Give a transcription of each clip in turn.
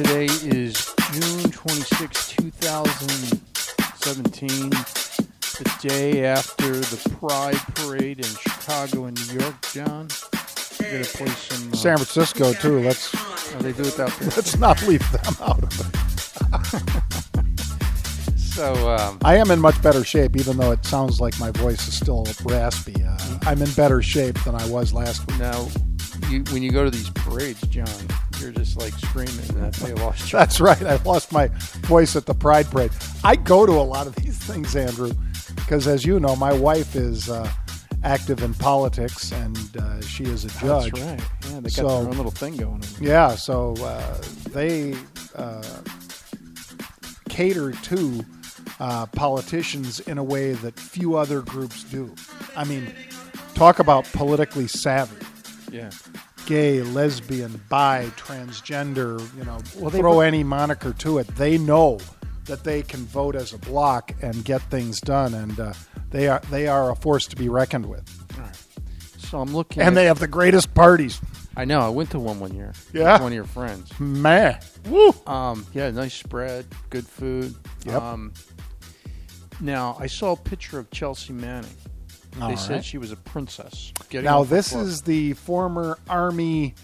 Today is June 26, 2017, the day after the Pride Parade in Chicago and New York, John. We're going to play some... San Francisco, too. They do it out there. Let's not leave them out of it. So... I am in much better shape, even though it sounds like my voice is still raspy. I'm in better shape than I was last week. Now, when you go to these parades, John, you're just like screaming, and that's how you lost your... That's right. I lost my voice at the Pride Parade. I go to a lot of these things, Andrew, because as you know, my wife is active in politics, and she is a judge. That's right. Yeah, they got their own little thing going on. Yeah, so they cater to politicians in a way that few other groups do. I mean, talk about politically savvy. Yeah. Gay, lesbian, bi, transgender, throw any moniker to it. They know that they can vote as a bloc and get things done, and they are a force to be reckoned with. All right. So I'm looking, and they have the greatest parties. I know. I went to one year. Yeah, with one of your friends. Man, woo. Yeah, nice spread, good food. Yep. Now I saw a picture of Chelsea Manning. They said she was a princess. Now, this is the former Army.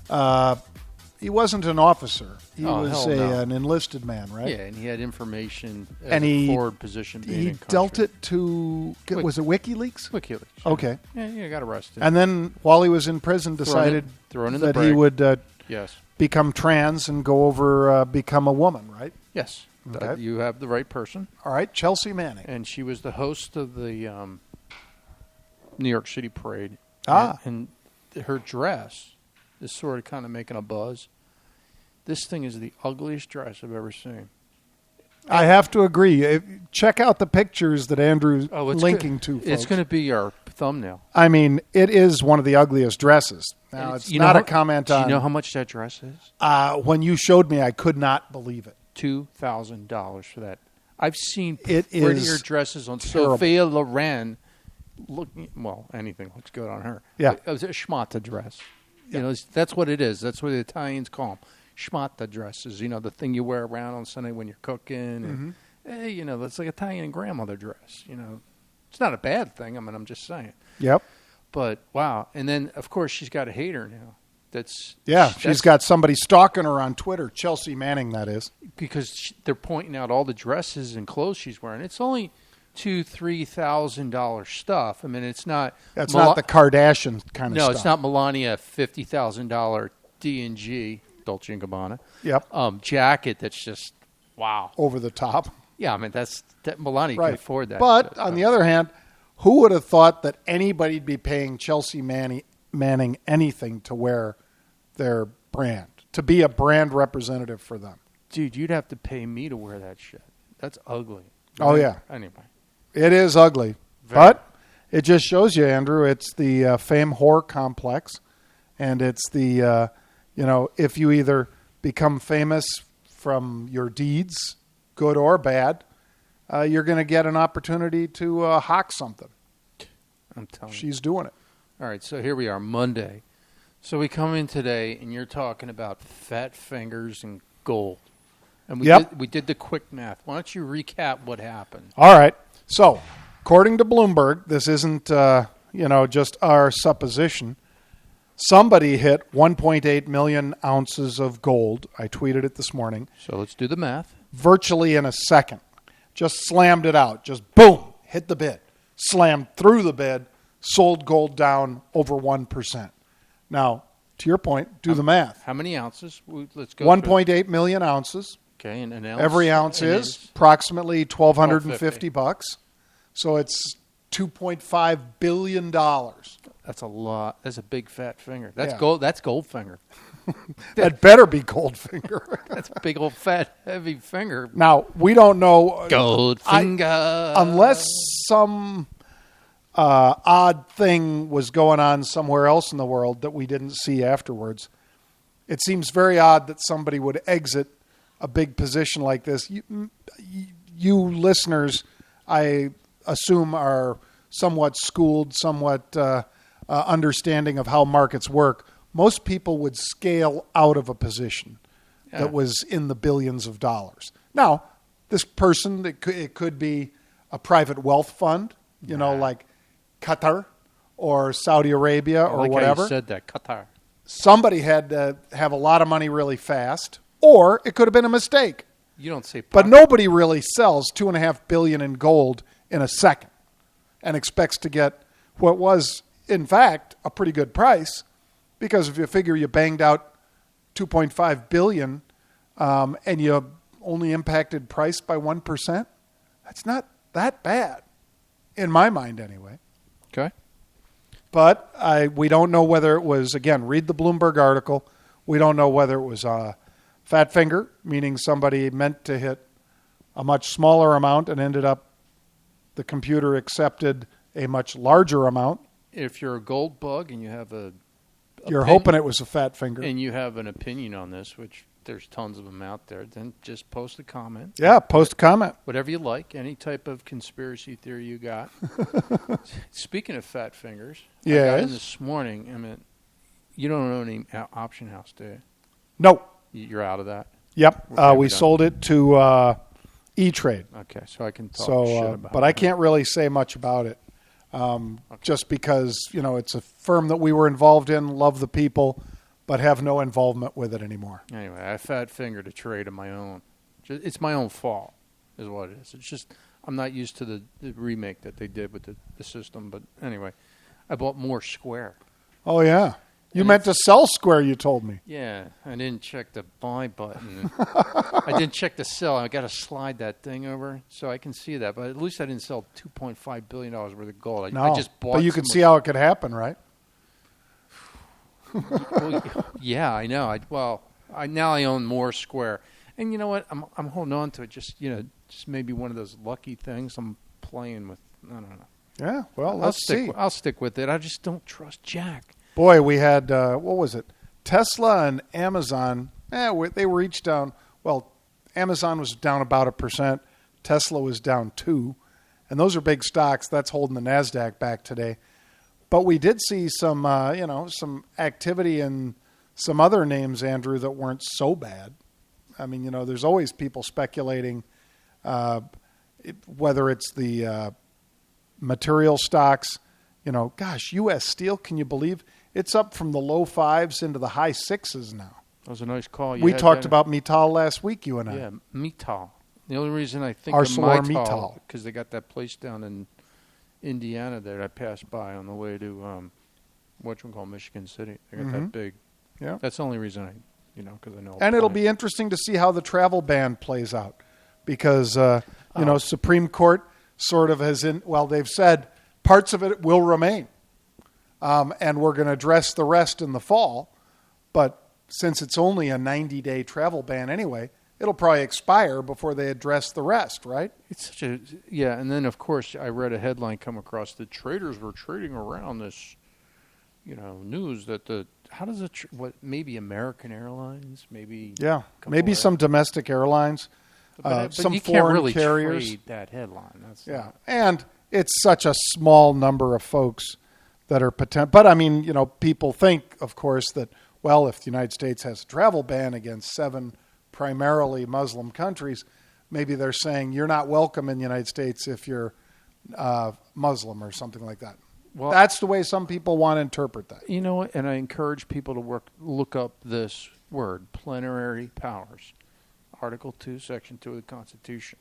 He wasn't an officer. He was an enlisted man, right? Yeah, and he had information and a forward position. He dealt it to, was it WikiLeaks? WikiLeaks. Okay. Yeah, he got arrested. And then while he was in prison, decided that he would become trans and go over, become a woman, right? Yes. Okay. You have the right person. All right, Chelsea Manning. And she was the host of the New York City parade. And her dress is sort of kind of making a buzz. This thing is the ugliest dress I've ever seen. I have to agree. Check out the pictures that Andrew's linking to, folks. It's going to be our thumbnail. I mean, it is one of the ugliest dresses. Now, it's not a comment on... Do you know how much that dress is? When you showed me, I could not believe it. $2,000 for that. I've seen prettier dresses on terrible. Sophia Loren. Anything looks good on her. Yeah. It was a Schmatta dress. Yeah. That's what it is. That's what the Italians call them. Schmatta dresses. The thing you wear around on Sunday when you're cooking. And, that's like Italian grandmother dress. It's not a bad thing. I mean, I'm just saying. Yep. But, wow. And then, of course, she's got a hater now. She's got somebody stalking her on Twitter. Chelsea Manning, that is. Because they're pointing out all the dresses and clothes she's wearing. It's only $2,000-$3,000 stuff. I mean, it's not. That's not the Kardashian kind of stuff. No, it's not Melania $50,000 D&G Dolce & Gabbana. Yep. Jacket that's just wow, over the top. Yeah, I mean that Melania can afford that. But on the other hand, who would have thought that anybody'd be paying Chelsea Manning anything to wear their brand, to be a brand representative for them? Dude, you'd have to pay me to wear that shit. That's ugly. Oh, yeah. Anyway. It is ugly. But it just shows you, Andrew, it's the fame whore complex. And it's the, if you either become famous from your deeds, good or bad, you're going to get an opportunity to hawk something. I'm telling you. She's doing it. All right, so here we are, Monday. So we come in today, and you're talking about fat fingers and gold. And we did the quick math. Why don't you recap what happened? All right. So, according to Bloomberg, this isn't, just our supposition. Somebody hit 1.8 million ounces of gold. I tweeted it this morning. So let's do the math. Virtually in a second. Just slammed it out. Just boom, hit the bid. Slammed through the bid. Sold gold down over 1%. Now, to your point, do the math. How many ounces? Let's go. 1.8 million ounces. Okay, and an ounce. Every ounce is approximately $1,250. So it's $2.5 billion. That's a lot. That's a big fat finger. That's gold. That's Goldfinger. That better be Goldfinger. That's a big old fat heavy finger. Now we don't know Goldfinger unless some odd thing was going on somewhere else in the world that we didn't see afterwards. It seems very odd that somebody would exit a big position like this. You listeners, I assume, are somewhat schooled, somewhat understanding of how markets work. Most people would scale out of a position that was in the billions of dollars. Now, this person, it could be a private wealth fund, like Qatar or Saudi Arabia or whatever. How you said that, Qatar. Somebody had to have a lot of money really fast, or it could have been a mistake. You don't say. But nobody really sells $2.5 billion in gold in a second and expects to get what was, in fact, a pretty good price, because if you figure you banged out $2.5 billion and you only impacted price by 1%, that's not that bad, in my mind anyway. Okay. But we don't know whether it was, again, read the Bloomberg article. We don't know whether it was a fat finger, meaning somebody meant to hit a much smaller amount and ended up, the computer accepted a much larger amount. If you're a gold bug and you have you're hoping it was a fat finger. And you have an opinion on this, which there's tons of them out there, then just post a comment. Yeah, post a comment. Whatever you like, any type of conspiracy theory you got. Speaking of fat fingers, yes. I got in this morning. I mean, you don't own any Option House, do you? No. You're out of that? Yep. We sold it to E-Trade. Okay, so I can talk shit about it. But I can't really say much about it. Just because, it's a firm that we were involved in, love the people, but have no involvement with it anymore. Anyway, I fat fingered a trade of my own. It's my own fault, is what it is. It's just I'm not used to the remake that they did with the system. But anyway, I bought more Square. Oh, yeah. You meant to sell Square, you told me. Yeah, I didn't check the buy button. I didn't check the sell. I got to slide that thing over so I can see that. But at least I didn't sell $2.5 billion worth of gold. I just bought. But you could see how it could happen, right? Well, yeah, I know. Now I own more Square, and you know what? I'm holding on to it. Just maybe one of those lucky things I'm playing with. I don't know. Yeah, well, let's see. I'll stick with it. I just don't trust Jack. Boy, we had, what was it? Tesla and Amazon, they were each down. Well, Amazon was down about 1%. Tesla was down 2%. And those are big stocks. That's holding the NASDAQ back today. But we did see some, some activity in some other names, Andrew, that weren't so bad. I mean, there's always people speculating whether it's the material stocks. Gosh, U.S. Steel, can you believe it's up from the low 5s into the high 6s now? That was a nice call. We talked about Mittal last week, you and I. Yeah, Mittal. The only reason I think ArcelorMittal, because they got that place down in Indiana that I passed by on the way to Michigan City. They got that big. Yeah, that's the only reason because I know. And it'll be interesting to see how the travel ban plays out, because Supreme Court sort of they've said parts of it will remain. And we're going to address the rest in the fall. But since it's only a 90-day travel ban anyway, it'll probably expire before they address the rest, right? It's such a and then of course I read a headline come across that traders were trading around this, news that maybe American Airlines, maybe maybe some domestic airlines, but some you foreign can't really carriers. Trade that headline. And it's such a small number of folks that are potential. But I mean, people think, of course, that if the United States has a travel ban against 7 primarily Muslim countries, maybe they're saying you're not welcome in the United States if you're Muslim or something like that. Well, that's the way some people want to interpret that. And I encourage people to look up this word, plenary powers, Article 2, Section 2 of the Constitution.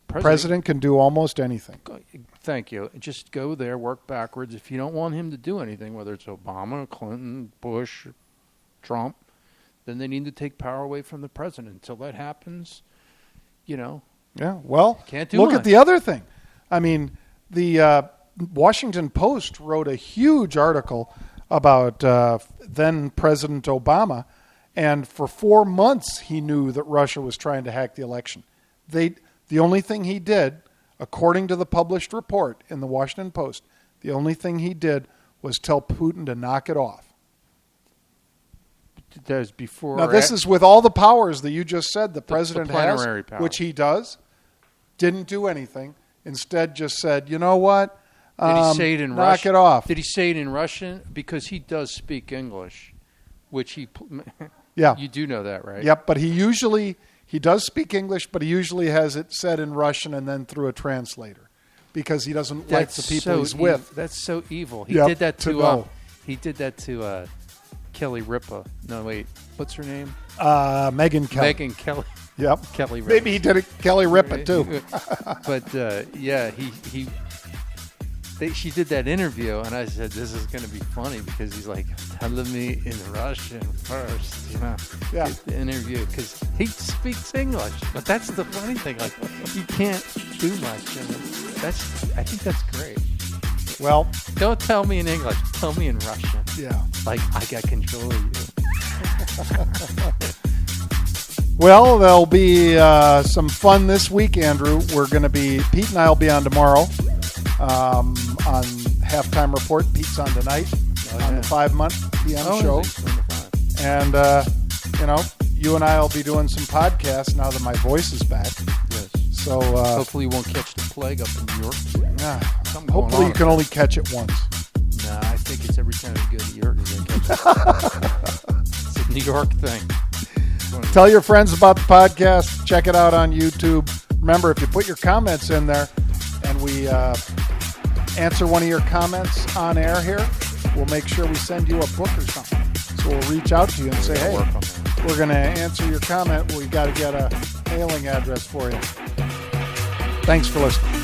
President can do almost anything. Thank you. Just go there, work backwards. If you don't want him to do anything, whether it's Obama, Clinton, Bush, Trump, then they need to take power away from the president. Until that happens, Yeah, well, can't do look much. At the other thing. I mean, the Washington Post wrote a huge article about then President Obama, and for 4 months he knew that Russia was trying to hack the election. The only thing he did, according to the published report in the Washington Post, the only thing he did was tell Putin to knock it off. There's before. Now, this is with all the powers that you just said the president has, power. which he does, didn't do anything. Instead, just said, you know what? Did he say it in knock Russian? It off. Did he say it in Russian? Because he does speak English, which he. Yeah. You do know that, right? Yep, but he does speak English, but he usually has it said in Russian and then through a translator because he doesn't like the people he's with. That's so evil. He Yep, did that to know. He did that to Kelly Ripa. No, wait. What's her name? Megan Kelly. Megan Kelly. Yep. Kelly Ripa. Maybe he did it Kelly Ripa too. But yeah, she did that interview, and I said, "This is going to be funny," because he's like, "Telling me in Russian first, you know." Yeah. Get the interview because he speaks English, but that's the funny thing. Like, you can't do much, and I think that's great. Well, don't tell me in English. Tell me in Russian. Yeah. Like, I got control of you. Well, there'll be some fun this week, Andrew. Pete and I will be on tomorrow on Halftime Report. Pete's on tonight on the 5-month PM show. And, you and I will be doing some podcasts now that my voice is back. Yes. So hopefully you won't catch the plague up in New York. Nah, hopefully you can only catch it once. Nah, I think it's every time you go to New York, you're going to catch it. It's a New York thing. Tell your friends about the podcast. Check it out on YouTube. Remember, if you put your comments in there and we answer one of your comments on air here, we'll make sure we send you a book or something. So we'll reach out to you and say, hey, we're going to answer your comment. We got to get a mailing address for you. Thanks for listening.